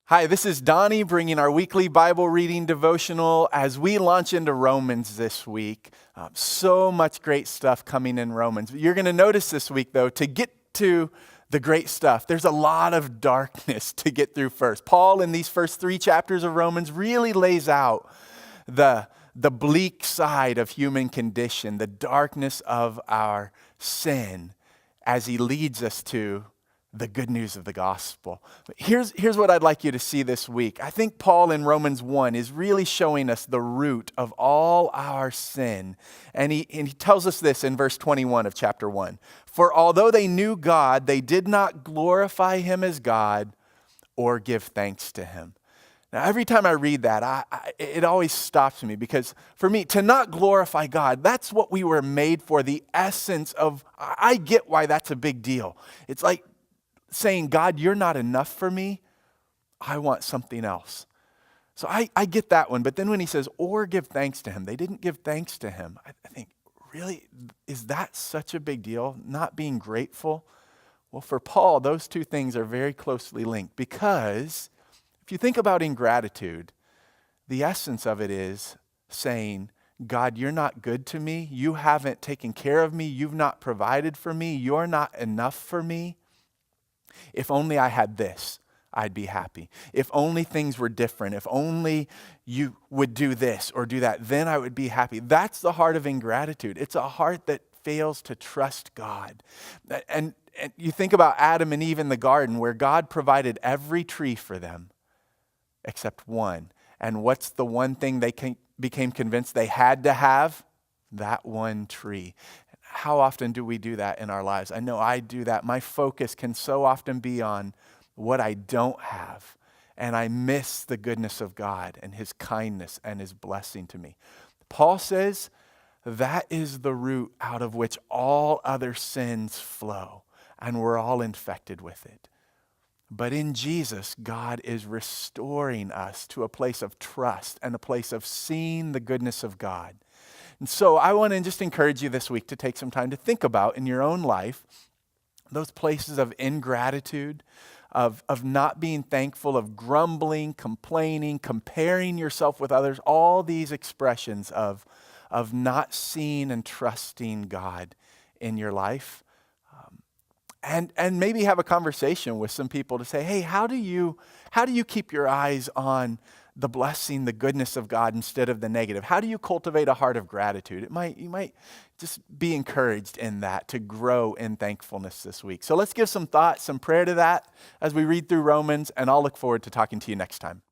Hi, this is Donnie bringing our weekly Bible reading devotional as we launch into Romans this week. So much great stuff coming in Romans. You're going to notice this week, though, to get to the great stuff, there's a lot of darkness to get through first. Paul, in these first 3 chapters of Romans, really lays out the bleak side of human condition, the darkness of our sin, as he leads us to the good news of the gospel. Here's what I'd like you to see this week. I think Paul in Romans 1 is really showing us the root of all our sin. And he tells us this in verse 21 of chapter 1. For although they knew God, they did not glorify him as God or give thanks to him. Now, every time I read that, it always stops me, because for me, to not glorify God, that's what we were made for, the essence of, I get why that's a big deal. It's like saying, God, you're not enough for me. I want something else. So I get that one. But then when he says, or give thanks to him, they didn't give thanks to him. I think, really, is that such a big deal? Not being grateful? Well, for Paul, those two things are very closely linked, because if you think about ingratitude, the essence of it is saying, God, you're not good to me. You haven't taken care of me. You've not provided for me. You're not enough for me. If only I had this, I'd be happy. If only things were different, if only you would do this or do that, then I would be happy. That's the heart of ingratitude. It's a heart that fails to trust God. And you think about Adam and Eve in the garden, where God provided every tree for them except one. And what's the one thing they became convinced they had to have? That one tree. How often do we do that in our lives? I know I do that. My focus can so often be on what I don't have, and I miss the goodness of God and his kindness and his blessing to me. Paul says that is the root out of which all other sins flow, and we're all infected with it. But in Jesus, God is restoring us to a place of trust and a place of seeing the goodness of God. And so I want to just encourage you this week to take some time to think about in your own life those places of ingratitude, of not being thankful, of grumbling, complaining, comparing yourself with others, all these expressions of not seeing and trusting God in your life. And maybe have a conversation with some people to say, hey, how do you keep your eyes on the blessing, the goodness of God instead of the negative? How do you cultivate a heart of gratitude? You might just be encouraged in that, to grow in thankfulness this week. So let's give some thought, some prayer to that as we read through Romans, and I'll look forward to talking to you next time.